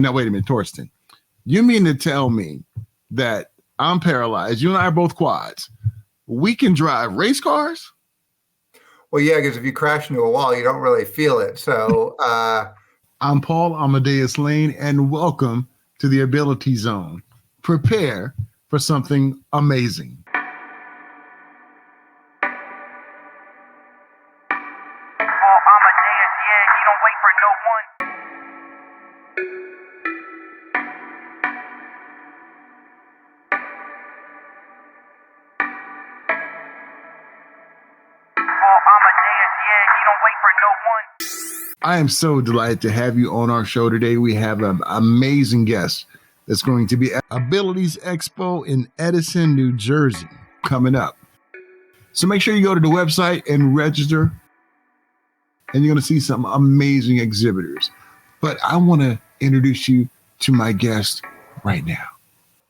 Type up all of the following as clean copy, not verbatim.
Now, wait a minute, Torsten. You mean to tell me that I'm paralyzed? You and I are both quads. We can drive race cars? Well, yeah, because if you crash into a wall, you don't really feel it. So I'm Paul Amadeus Lane, and welcome to the Ability Zone. Prepare for something amazing. Paul Amadeus, yeah, he don't wait for no one. Paul Amadeus, yeah, he don't wait for no one. I am so delighted to have you on our show today. We have an amazing guest that's going to be at Abilities Expo in Edison, New Jersey, coming up. So make sure you go to the website and register, and you're going to see some amazing exhibitors. But I want to introduce you to my guest right now.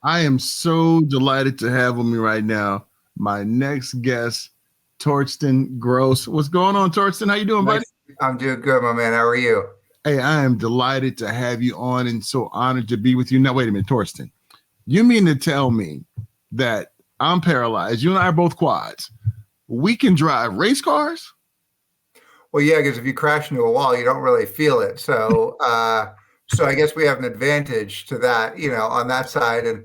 I am so delighted to have with me right now my next guest, Torsten Gross. What's going on, Torsten? How you doing, buddy? I'm doing good, my man. How are you? Hey, I am delighted to have you on and so honored to be with you. Now, wait a minute, Torsten. You mean to tell me that I'm paralyzed? You and I are both quads. We can drive race cars? Well, yeah, because if you crash into a wall, you don't really feel it. So, so I guess we have an advantage to that, you know, on that side. And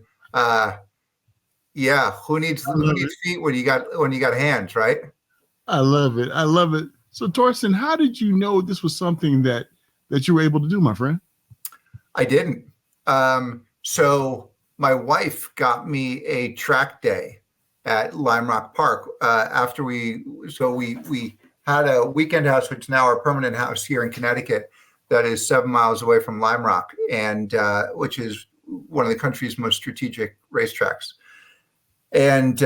yeah, who needs feet when you got hands, right? I love it. I love it. So, Torsten, how did you know this was something that you were able to do, my friend? I didn't. So my wife got me a track day at Lime Rock Park after we had a weekend house, which is now our permanent house here in Connecticut, that is 7 miles away from Lime Rock, and which is one of the country's most strategic racetracks. And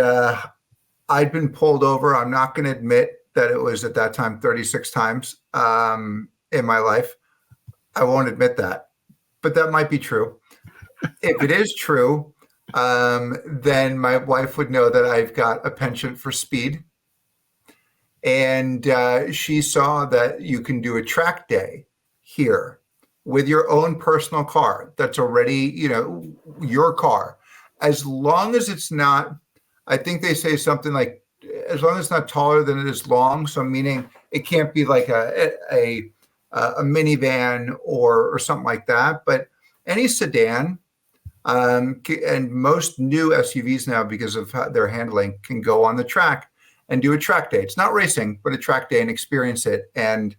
I'd been pulled over. I'm not going to admit that it was at that time 36 times in my life. I won't admit that, but that might be true. If it is true, then my wife would know that I've got a penchant for speed. And she saw that you can do a track day here with your own personal car that's already, you know, your car. As long as it's not, I think they say something like, as long as it's not taller than it is long. So meaning it can't be like a minivan or something like that. But any sedan and most new SUVs now, because of their handling, can go on the track and do a track day. It's not racing, but a track day, and experience it. And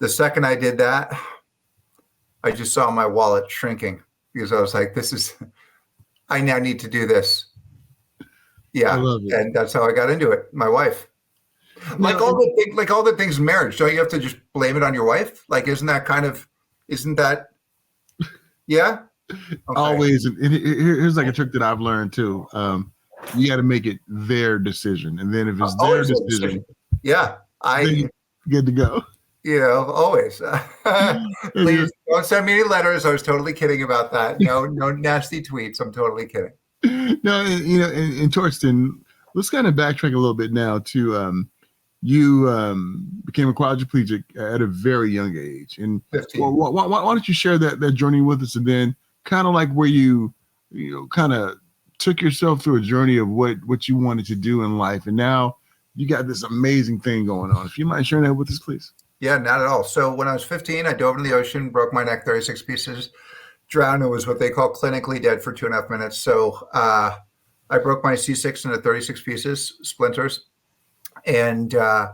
the second I did that, I just saw my wallet shrinking, because I was like, I now need to do this. Yeah, I love it. And that's how I got into it. My wife, like all the things in marriage, don't you have to just blame it on your wife? Like, isn't that? Yeah. Okay. Always. And here's like a trick that I've learned too. You got to make it their decision, and then if it's their decision, yeah, good to go. You know, always. Please don't send me any letters. I was totally kidding about that. No nasty tweets. I'm totally kidding. No, you know, and Torsten, let's kind of backtrack a little bit now to you became a quadriplegic at a very young age, and 15. Why don't you share that journey with us, and then kind of like where you kind of took yourself through a journey of what you wanted to do in life, and now you got this amazing thing going on. If you mind sharing that with us, please. Yeah, not at all. So when I was 15, I dove into the ocean, broke my neck 36 pieces. Drowned and was what they call clinically dead for 2.5 minutes. So I broke my C6 into 36 pieces, splinters. And I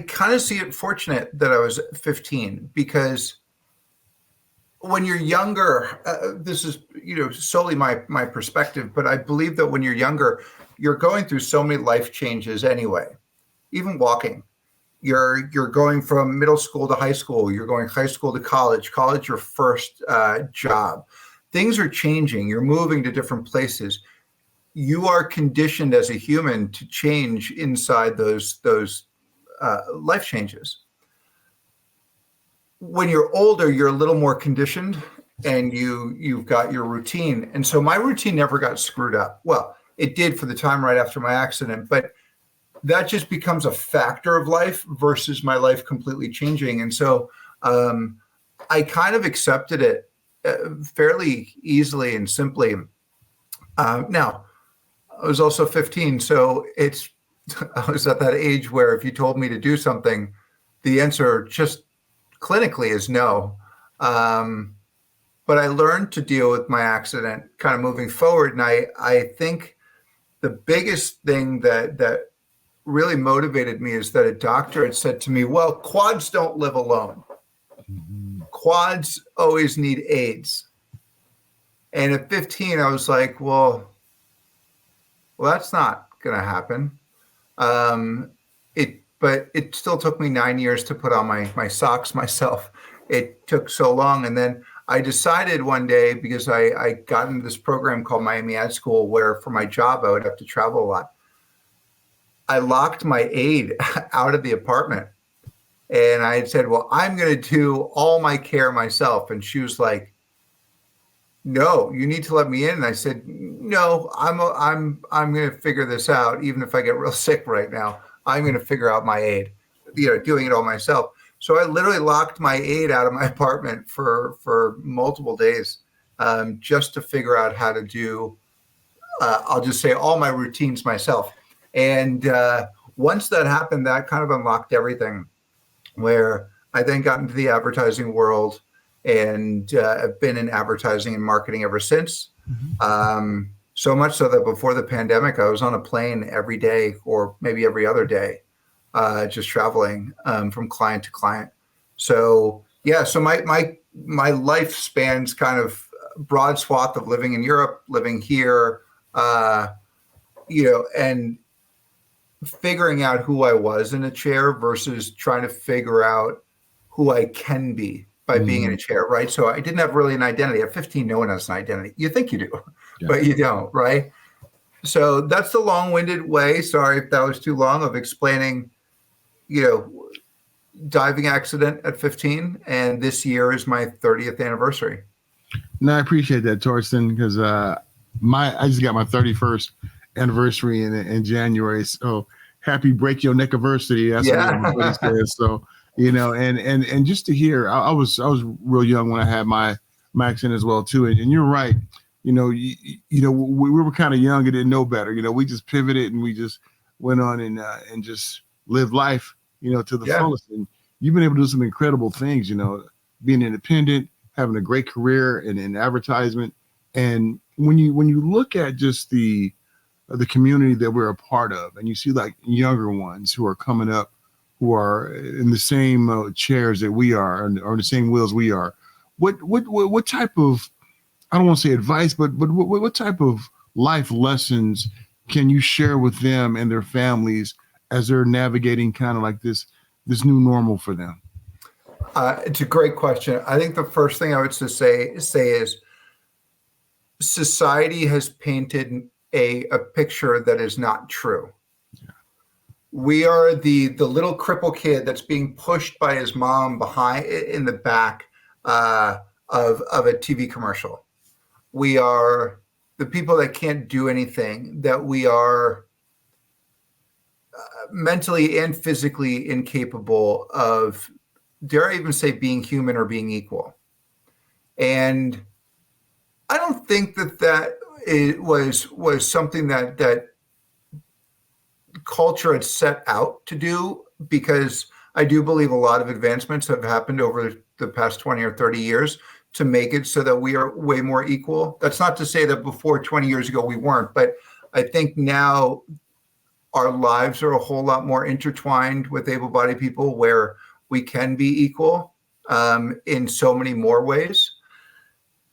kind of see it fortunate that I was 15, because when you're younger, this is, solely my perspective, but I believe that when you're younger, you're going through so many life changes anyway, even walking. You're going from middle school to high school. You're going high school to college, your first job. Things are changing. You're moving to different places. You are conditioned as a human to change inside those life changes. When you're older, you're a little more conditioned, and you've got your routine. And so my routine never got screwed up. Well, it did for the time right after my accident, but that just becomes a factor of life versus my life completely changing. And so I kind of accepted it fairly easily and simply. Now, I was also 15, so I was at that age where if you told me to do something, the answer just clinically is no. But I learned to deal with my accident kind of moving forward. And I think the biggest thing that really motivated me is that a doctor had said to me, well, quads don't live alone. Quads always need aids. And at 15, I was like, well, that's not going to happen. But it still took me 9 years to put on my socks myself. It took so long. And then I decided one day, because I got into this program called Miami Ad School, where for my job, I would have to travel a lot. I locked my aide out of the apartment. And I had said, well, I'm going to do all my care myself. And she was like, no, you need to let me in. And I said, no, I'm going to figure this out. Even if I get real sick right now, I'm going to figure out my aid, doing it all myself. So I literally locked my aide out of my apartment for multiple days, just to figure out how to do, I'll just say, all my routines myself. And once that happened, that kind of unlocked everything, where I then got into the advertising world and have been in advertising and marketing ever since. Mm-hmm. So much so that before the pandemic, I was on a plane every day or maybe every other day, just traveling from client to client. So yeah, so my life spans kind of broad swath of living in Europe, living here, and figuring out who I was in a chair versus trying to figure out who I can be by being in a chair, right? So I didn't have really an identity. At 15, no one has an identity. You think you do, but you don't, right? So that's the long-winded way, sorry if that was too long, of explaining, diving accident at 15, and this year is my 30th anniversary. No, I appreciate that, Torsten, because I just got my 31st anniversary in January. So happy break your neck anniversary. That's what everybody says. So, and just to hear, I was real young when I had my accident as well too. And you're right. We were kind of young and didn't know better. We just pivoted and we just went on and just lived life, to the fullest. And you've been able to do some incredible things, being independent, having a great career in advertisement. And when you look at just the community that we're a part of, and you see like younger ones who are coming up, who are in the same chairs that we are, or the same wheels we are, what type of, I don't want to say advice, but what type of life lessons can you share with them and their families as they're navigating kind of like this new normal for them? It's a great question. I think the first thing I would say is society has painted a picture that is not true. Yeah. We are the little cripple kid that's being pushed by his mom behind in the back of a TV commercial. We are the people that can't do anything, that we are mentally and physically incapable of, dare I even say, being human or being equal. And I don't think that it was something that culture had set out to do, because I do believe a lot of advancements have happened over the past 20 or 30 years to make it so that we are way more equal. That's not to say that before 20 years ago we weren't, but I think now our lives are a whole lot more intertwined with able-bodied people, where we can be equal in so many more ways,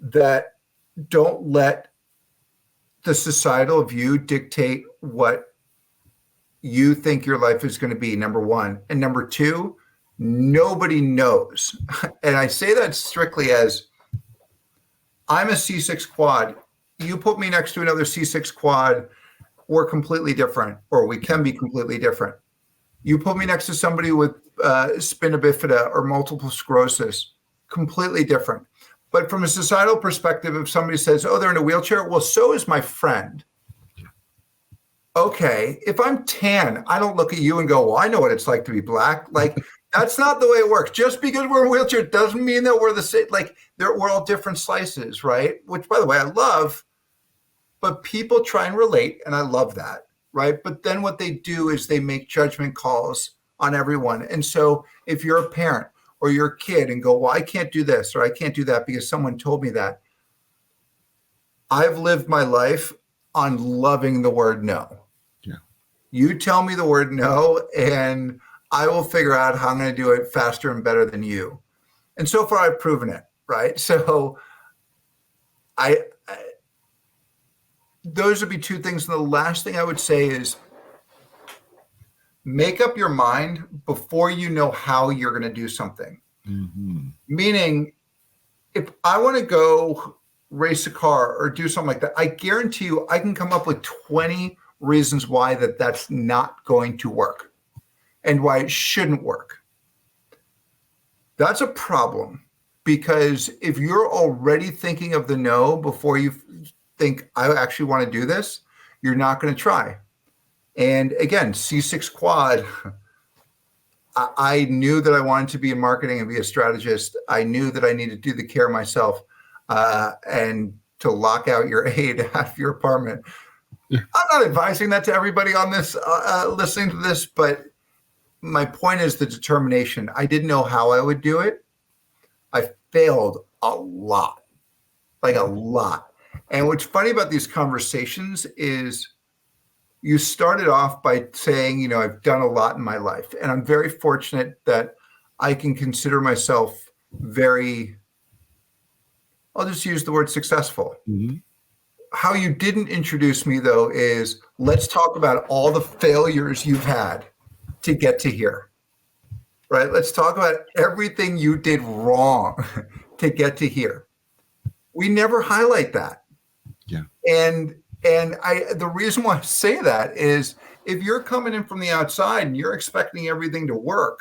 that don't let the societal view dictate what you think your life is going to be, number one. And number two, nobody knows. And I say that strictly as, I'm a C6 quad. You put me next to another C6 quad, we're completely different, or we can be completely different. You put me next to somebody with spina bifida or multiple sclerosis, completely different. But from a societal perspective, if somebody says, oh, they're in a wheelchair, well, so is my friend. Okay, if I'm tan, I don't look at you and go, well, I know what it's like to be black. Like, That's not the way it works. Just because we're in a wheelchair doesn't mean that we're the same. Like we're all different slices, right? Which, by the way, I love. But people try and relate, and I love that, right? But then what they do is they make judgment calls on everyone. And so if you're a parent or you're a kid and go, well, I can't do this or I can't do that because someone told me that. I've lived my life on loving the word no. Yeah. You tell me the word no, and I will figure out how I'm going to do it faster and better than you. And so far, I've proven it, right? So those would be two things. And the last thing I would say is make up your mind before you know how you're going to do something. Mm-hmm. Meaning, if I want to go race a car or do something like that, I guarantee you I can come up with 20 reasons why that's not going to work and why it shouldn't work. That's a problem, because if you're already thinking of the no before you think I actually want to do this, you're not going to try. And again, C6 quad, I knew that I wanted to be in marketing and be a strategist. I knew that I needed to do the care myself and to lock out your aid out of your apartment. Yeah. I'm not advising that to everybody on this, listening to this, but my point is the determination. I didn't know how I would do it. I failed a lot, like a lot. And what's funny about these conversations is you started off by saying, I've done a lot in my life. And I'm very fortunate that I can consider myself very, I'll just use the word successful. Mm-hmm. How you didn't introduce me, though, is let's talk about all the failures you've had to get to here, right? Let's talk about everything you did wrong to get to here. We never highlight that. Yeah. And the reason why I say that is if you're coming in from the outside and you're expecting everything to work,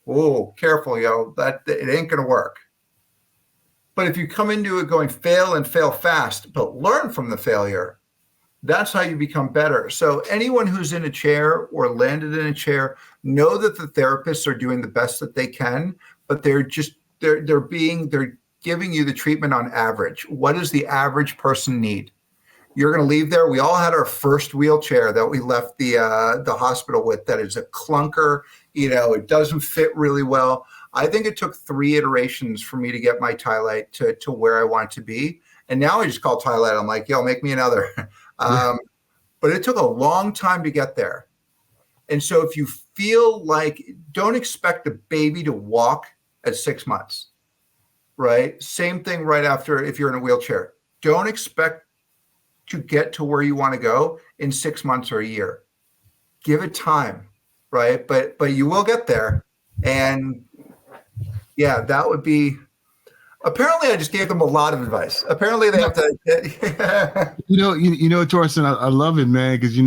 oh, careful, that it ain't going to work. But if you come into it going fail and fail fast, but learn from the failure, that's how you become better. So anyone who's in a chair or landed in a chair, know that the therapists are doing the best that they can, but they're giving you the treatment on average. What does the average person need? You're going to leave there. We all had our first wheelchair that we left the hospital with. That is a clunker. It doesn't fit really well. I think it took 3 iterations for me to get my Tylite to where I want to be. And now I just call Tylite. I'm like, make me another. But it took a long time to get there. And so if you feel like, don't expect a baby to walk at 6 months, right? Same thing right after if you're in a wheelchair. Don't expect to get to where you want to go in 6 months or a year. Give it time, right? But you will get there. And yeah, that would be. Apparently, I just gave them a lot of advice. Apparently, they have to. Torsten, I love it, man, because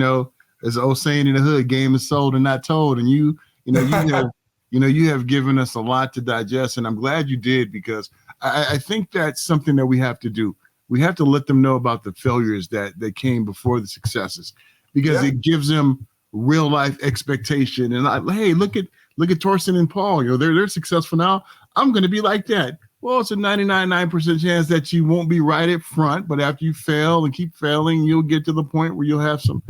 as the old saying in the hood, game is sold and not told, and you have given us a lot to digest, and I'm glad you did, because I think that's something that we have to do. We have to let them know about the failures that came before the successes, because it gives them real life expectation. And hey, look at Torsten and Paul. They're successful now. I'm going to be like that. Well, it's a 99% chance that you won't be right up front, but after you fail and keep failing, you'll get to the point where you'll have some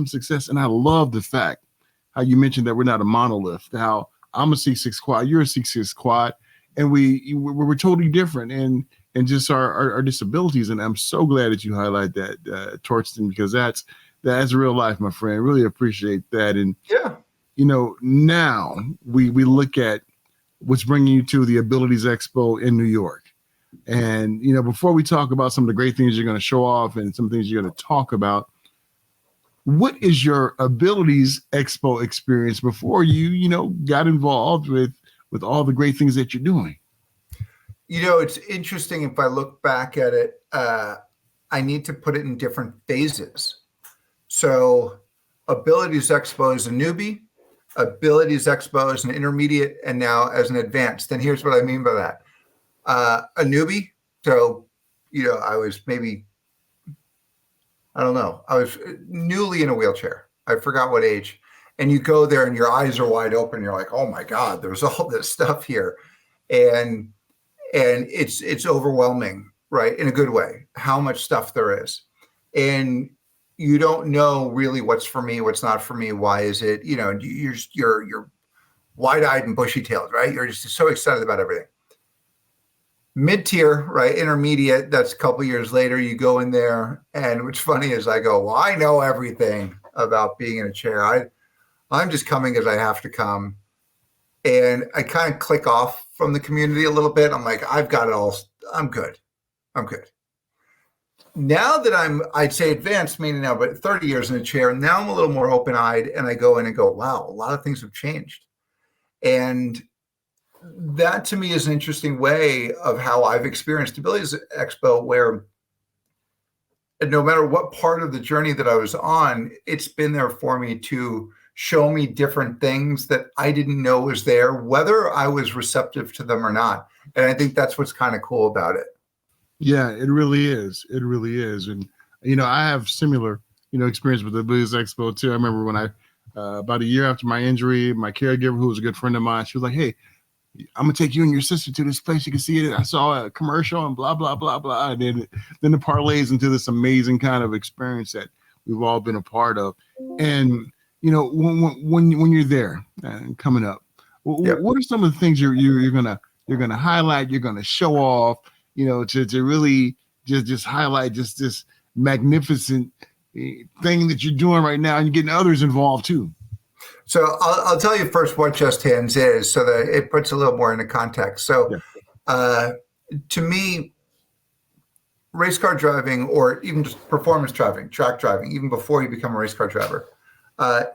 success. And I love the fact how you mentioned that we're not a monolith. How I'm a C6 quad, you're a C6 quad, and we're totally different and just our disabilities. And I'm so glad that you highlight that, Torsten, because that's real life, my friend. Really appreciate that. And now we look at what's bringing you to the Abilities Expo in New York. And, before we talk about some of the great things you're going to show off and some things you're going to talk about, what is your Abilities Expo experience before you, got involved with all the great things that you're doing? It's interesting. If I look back at it, I need to put it in different phases. So Abilities Expo is a newbie, Abilities Expo as an intermediate, and now as an advanced. And here's what I mean by that. A newbie, so, I was I was newly in a wheelchair. I forgot what age. And you go there and your eyes are wide open. You're like, oh my God, there's all this stuff here. And it's overwhelming, right? In a good way, how much stuff there is. And you don't know really what's for me, what's not for me. Why is it, you're wide-eyed and bushy-tailed, right? You're just so excited about everything. Mid-tier, right? Intermediate, that's a couple years later, you go in there. And what's funny is I go, well, I know everything about being in a chair. I'm just coming because I have to come. And I kind of click off from the community a little bit. I'm like, I've got it all. I'm good. Now that I'd say advanced, meaning now, but 30 years in a chair, now I'm a little more open-eyed, and I go in and go, wow, a lot of things have changed. And that to me is an interesting way of how I've experienced Abilities Expo, where no matter what part of the journey that I was on, it's been there for me to show me different things that I didn't know was there, whether I was receptive to them or not. And I think that's what's kind of cool about it. Yeah, it really is. It really is. And, I have similar, experience with the Abilities Expo too. I remember when I, about a year after my injury, my caregiver, who was a good friend of mine, she was like, hey, I'm going to take you and your sister to this place. You can see it. I saw a commercial and blah, blah, blah, blah. And then it parlays into this amazing kind of experience that we've all been a part of. And, when you're there and coming up, what are some of the things you're gonna highlight? You're gonna show off, to really just highlight just this magnificent thing that you're doing right now, and you're getting others involved too. So I'll tell you first what Just Hands is, so that it puts a little more into context. So, to me, race car driving, or even just performance driving, track driving, even before you become a race car driver,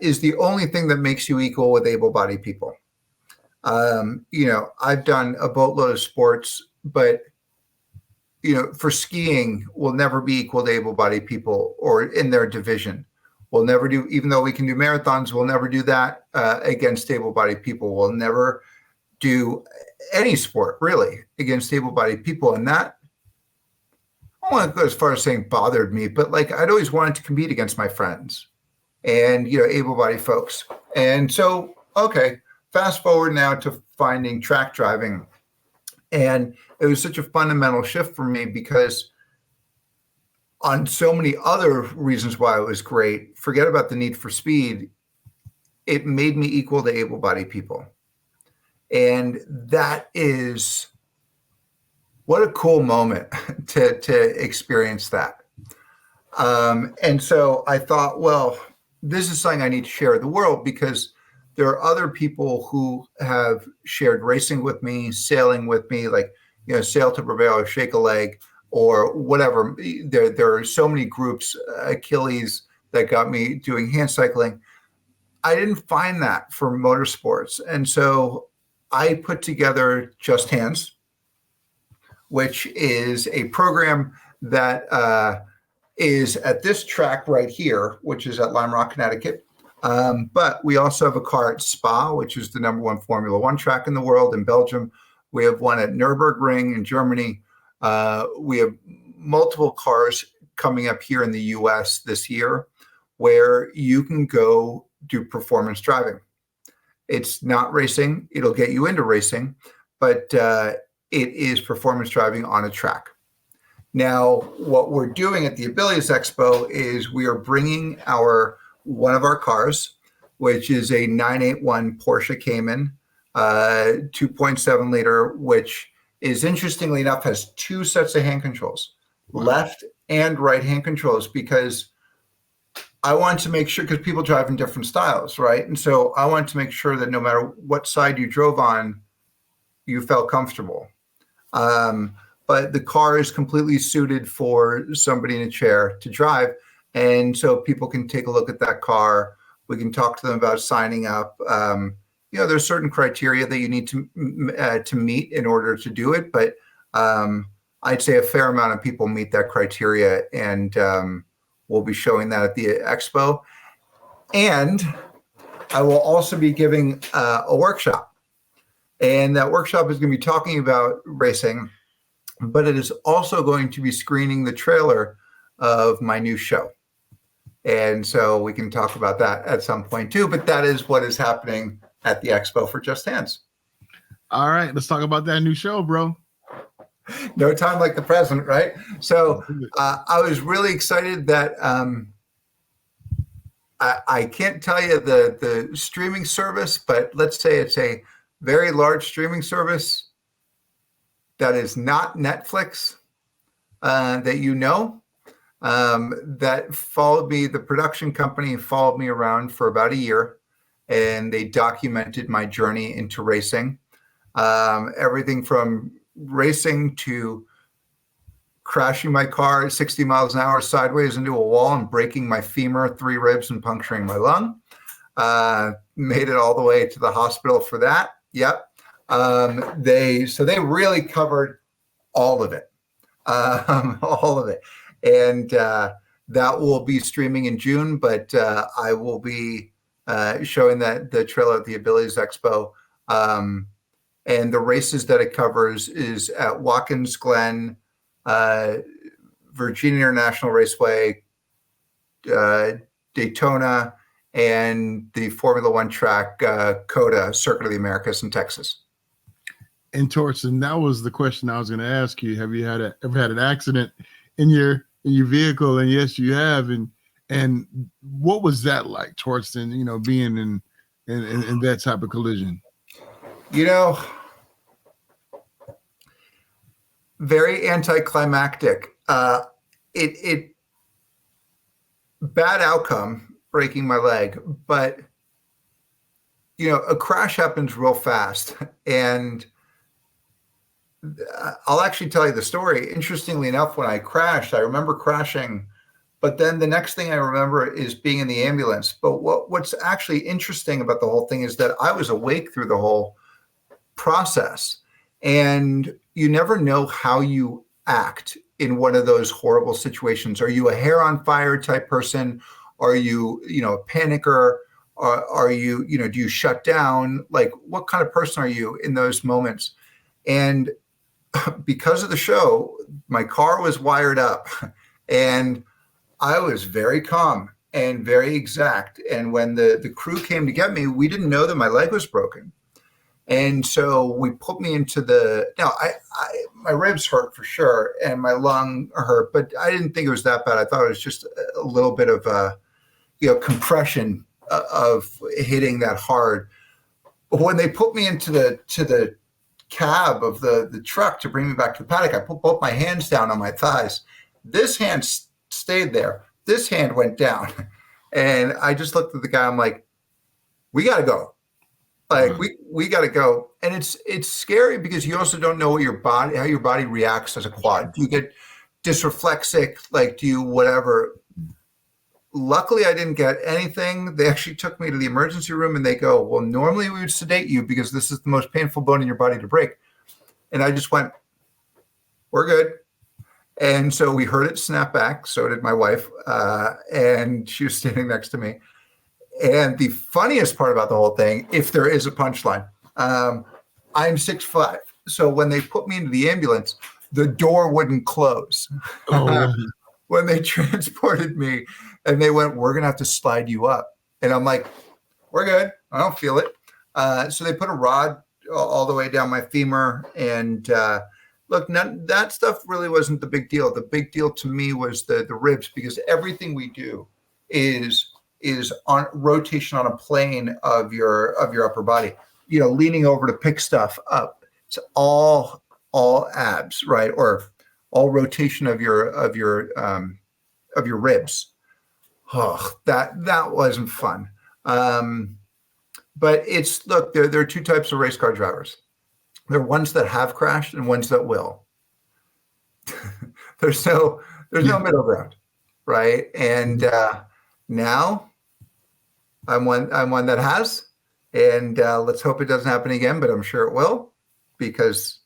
is the only thing that makes you equal with able-bodied people. I've done a boatload of sports, but, for skiing, we'll never be equal to able-bodied people or in their division. We'll never do, even though we can do marathons, we'll never do that against able-bodied people. We'll never do any sport, really, against able-bodied people. And that, I don't want to go as far as saying bothered me, but I'd always wanted to compete against my friends and, able-bodied folks. And so, okay, fast forward now to finding track driving. And it was such a fundamental shift for me because on so many other reasons why it was great, forget about the need for speed, it made me equal to able-bodied people. And that is, what a cool moment to experience that. And so I thought, well, this is something I need to share with the world, because there are other people who have shared racing with me, sailing with me, Sail to Prevail or Shake a Leg or whatever. There are so many groups, Achilles, that got me doing hand cycling. I didn't find that for motorsports. And so I put together Just Hands, which is a program that is at this track right here, which is at Lime Rock, Connecticut. But we also have a car at Spa, which is the #1 Formula One track in the world, in Belgium. We have one at Nürburgring in Germany. We have multiple cars coming up here in the US this year where you can go do performance driving. It's not racing. It'll get you into racing, but it is performance driving on a track. Now, what we're doing at the Abilities Expo is we are bringing one of our cars, which is a 981 Porsche Cayman, 2.7 liter, which is, interestingly enough, has two sets of hand controls, left and right hand controls, because I wanted to make sure, because people drive in different styles, right? And so I wanted to make sure that no matter what side you drove on, you felt comfortable. But the car is completely suited for somebody in a chair to drive. And so people can take a look at that car. We can talk to them about signing up. There's certain criteria that you need to meet in order to do it. But I'd say a fair amount of people meet that criteria, and we'll be showing that at the expo. And I will also be giving a workshop. And that workshop is going to be talking about racing, but it is also going to be screening the trailer of my new show. And so we can talk about that at some point too. But that is what is happening at the Expo for Just Hands. All right, let's talk about that new show, bro. No time like the present, right? So I was really excited that I can't tell you the streaming service, but let's say it's a very large streaming service that is not Netflix, that you know, that followed me. The production company followed me around for about a year, and they documented my journey into racing. Everything from racing to crashing my car at 60 miles an hour sideways into a wall and breaking my femur, 3 ribs, and puncturing my lung. Made it all the way to the hospital for that. Yep. They really covered all of it. All of it. And that will be streaming in June, but I will be showing the trailer at the Abilities Expo. And the races that it covers is at Watkins Glen, Virginia International Raceway, Daytona, and the Formula One track, COTA, Circuit of the Americas in Texas. And Torsten, that was the question I was going to ask you. Have you ever had an accident in your vehicle? And yes, you have. And what was that like, Torsten? Being in that type of collision. Very anticlimactic. It bad outcome, breaking my leg, but a crash happens real fast. And I'll actually tell you the story. Interestingly enough, when I crashed, I remember crashing, but then the next thing I remember is being in the ambulance. But what's actually interesting about the whole thing is that I was awake through the whole process. And you never know how you act in one of those horrible situations. Are you a hair on fire type person? Are you, a panicker? Are you, do you shut down? Like, what kind of person are you in those moments? And because of the show, my car was wired up and I was very calm and very exact. And when the crew came to get me, we didn't know that my leg was broken. And so we put me into my ribs hurt for sure, and my lung hurt, but I didn't think it was that bad. I thought it was just a little bit of compression of hitting that hard. But when they put me into the cab of the truck to bring me back to the paddock, I put both my hands down on my thighs. This hand stayed there. This hand went down. And I just looked at the guy. I'm like, we got to go. Like we got to go. And it's scary because you also don't know how your body reacts as a quad. Do you get dysreflexic? Like, do you whatever? Luckily, I didn't get anything. They actually took me to the emergency room and they go, well, normally we would sedate you because this is the most painful bone in your body to break. And I just went, we're good. And so we heard it snap back. So did my wife. And she was standing next to me. And the funniest part about the whole thing, if there is a punchline, I'm 6'5". So when they put me into the ambulance, the door wouldn't close. Oh. When they transported me and they went, we're going to have to slide you up. And I'm like, we're good. I don't feel it. So they put a rod all the way down my femur. And look, that stuff really wasn't the big deal. The big deal to me was the ribs, because everything we do is on rotation on a plane of your upper body, leaning over to pick stuff up. It's all abs, right? Or all rotation of your ribs. Oh, that wasn't fun. But there are two types of race car drivers. There are ones that have crashed and ones that will. There's no middle ground, right? And now I'm one that has, and let's hope it doesn't happen again, but I'm sure it will, because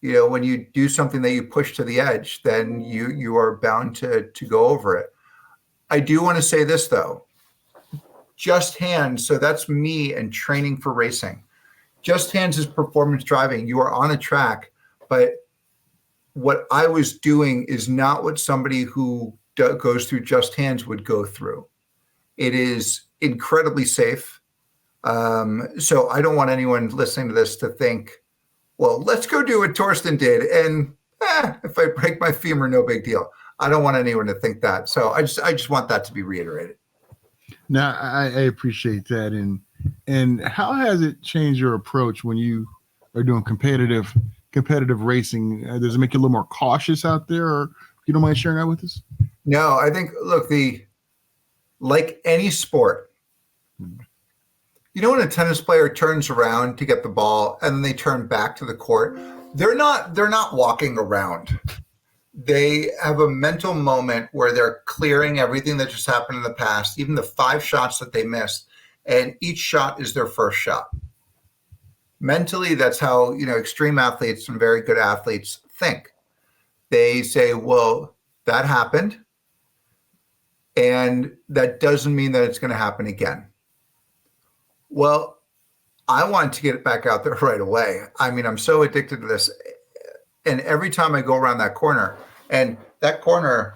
when you do something that you push to the edge, then you are bound to go over it. I do want to say this though, Just Hands. So that's me and training for racing. Just Hands is performance driving. You are on a track, but what I was doing is not what somebody who goes through Just Hands would go through. It is incredibly safe. So I don't want anyone listening to this to think, well, let's go do what Torsten did. And if I break my femur, no big deal. I don't want anyone to think that. So I just want that to be reiterated. Now, I appreciate that. And how has it changed your approach when you are doing competitive racing? Does it make you a little more cautious out there, or you don't mind sharing that with us? No, I think, look, like any sport, you know, when a tennis player turns around to get the ball and then they turn back to the court, they're not walking around. They have a mental moment where they're clearing everything that just happened in the past, even the 5 shots that they missed, and each shot is their first shot. Mentally, that's how, you know, extreme athletes and very good athletes think. They say, well, that happened, and that doesn't mean that it's going to happen again. Well, I want to get it back out there right away. I mean, I'm so addicted to this. And every time I go around that corner, and that corner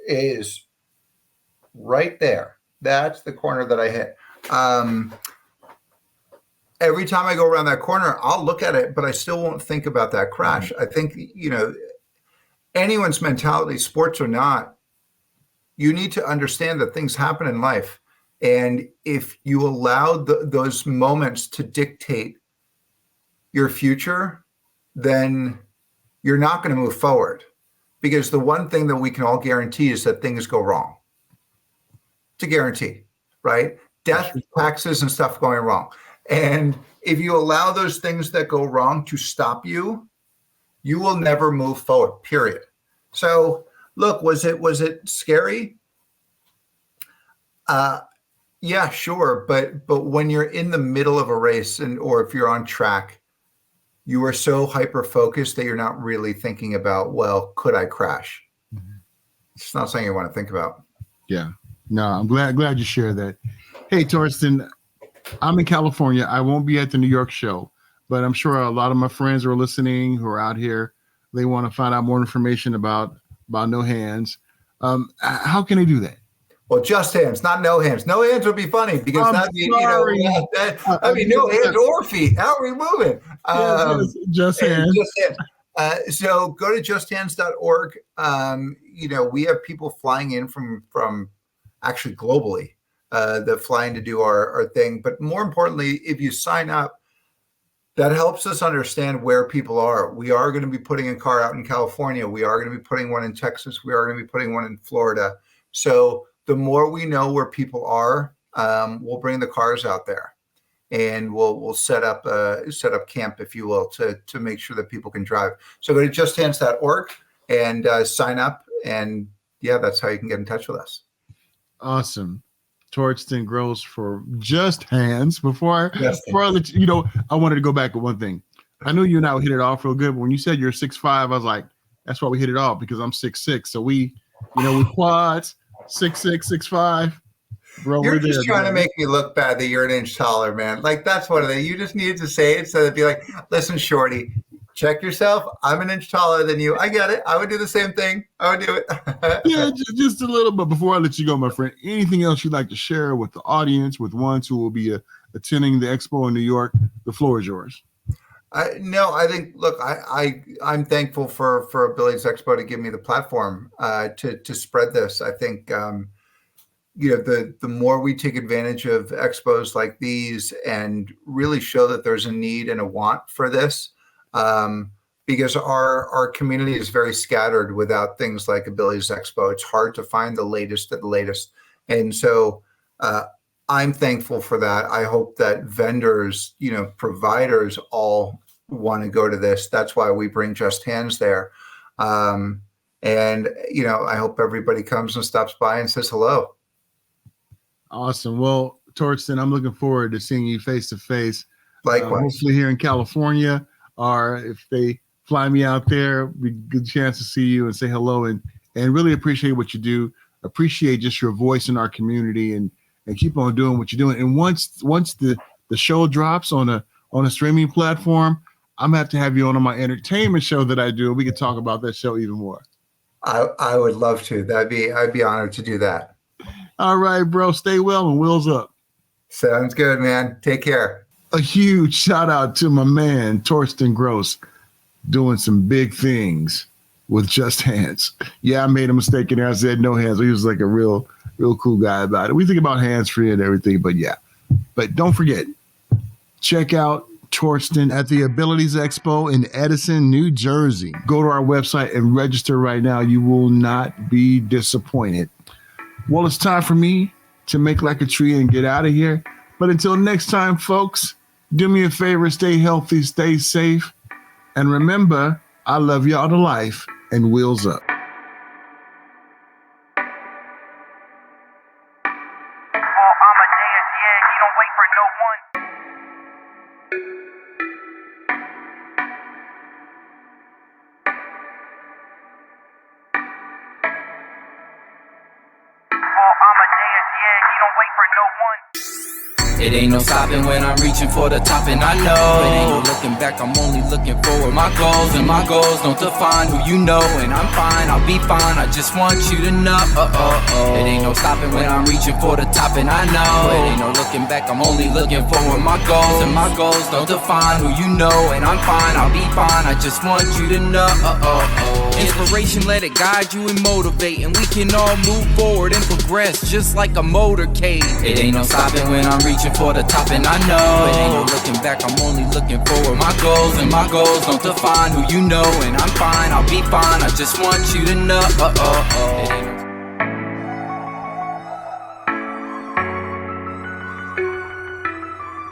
is right there. That's the corner that I hit. Every time I go around that corner, I'll look at it, but I still won't think about that crash. I think, you know, anyone's mentality, sports or not, you need to understand that things happen in life. And if you allow those moments to dictate your future, then you're not going to move forward, because the one thing that we can all guarantee is that things go wrong. It's a guarantee, right? Death, taxes, and stuff going wrong. And if you allow those things that go wrong to stop you, you will never move forward, period. So look, was it scary? Yeah, sure. But when you're in the middle of a race, or if you're on track, you are so hyper-focused that you're not really thinking about, well, could I crash? Mm-hmm. It's not something you want to think about. Yeah. No, I'm glad you shared that. Hey, Torsten, I'm in California. I won't be at the New York show, but I'm sure a lot of my friends who are listening, who are out here, they want to find out more information about No Hands. How can they do that? Well, Just Hands, not No Hands. No Hands would be funny, because that'd be, sorry. No hands or feet. How are we moving? Just Hands. Just Hands. So go to justhands.org. You know, we have people flying in from actually globally that fly in to do our thing. But more importantly, if you sign up, that helps us understand where people are. We are going to be putting a car out in California. We are going to be putting one in Texas. We are going to be putting one in Florida. So the more we know where people are, we'll bring the cars out there, and we'll set up camp, if you will, to make sure that people can drive. So go to justhands.org and sign up, and yeah, that's how you can get in touch with us. Awesome. Torsten Gross for Just Hands. Before I let you, I wanted to go back to one thing. I knew you and I would hit it off real good, but when you said you're 6'5", I was like, that's why we hit it off, because I'm 6'6". So we quads, 6'6", 6'5". Bro, you're just trying to make me look bad that you're an inch taller, man. Like, that's one of the, you just needed to say it so that'd be like, listen, shorty, check yourself. I'm an inch taller than you. I get it. I would do the same thing. I would do it. Yeah, just a little. But before I let you go, my friend, anything else you'd like to share with the audience, with ones who will be attending the Expo in New York? The floor is yours. No, I think, look, I'm thankful for Abilities Expo to give me the platform to spread this. I think, the more we take advantage of expos like these and really show that there's a need and a want for this, because our community is very scattered without things like Abilities Expo. It's hard to find the latest of the latest. And so I'm thankful for that. I hope that vendors, providers all want to go to this. That's why we bring Just Hands there. And, I hope everybody comes and stops by and says hello. Awesome. Well, Torsten, I'm looking forward to seeing you face to face. Likewise. Hopefully here in California, or if they fly me out there, be a good chance to see you and say hello, and really appreciate what you do. Appreciate just your voice in our community, and keep on doing what you're doing. And once the show drops on a streaming platform, I'm gonna have to have you on my entertainment show that I do. We can talk about that show even more. I would love to. I'd be honored to do that. All right, bro. Stay well and wheels up. Sounds good, man. Take care. A huge shout out to my man, Torsten Gross, doing some big things with just hands. Yeah, I made a mistake in there. I said no hands. He was like a real cool guy about it. We think about hands-free and everything, but yeah. But don't forget, check out Torsten at the Abilities Expo in Edison, New Jersey. Go to our website and register right now. You will not be disappointed. Well, it's time for me to make like a tree and get out of here. But until next time, folks, do me a favor, stay healthy, stay safe. And remember, I love y'all to life and wheels up. Paul Amadeus, yeah, he don't wait for no one. Paul Amadeus, yeah, he don't wait for no one. It ain't no stopping when I'm reaching for the top, and I know it ain't no looking back, I'm only looking forward. My goals and my goals don't define who you know, and I'm fine, I'll be fine, I just want you to know. It ain't no stopping when I'm reaching for the top, and I know it ain't no looking back, I'm only looking forward. My goals and my goals don't define who you know, and I'm fine, I'll be fine, I just want you to know. Inspiration, let it guide you and motivate, and we can all move forward and progress just like a motorcade. It ain't no stopping when I'm reaching for the top, and I know it ain't no looking back, I'm only looking forward. My goals and my goals don't define who you know, and I'm fine, I'll be fine, I just want you to know. It ain't no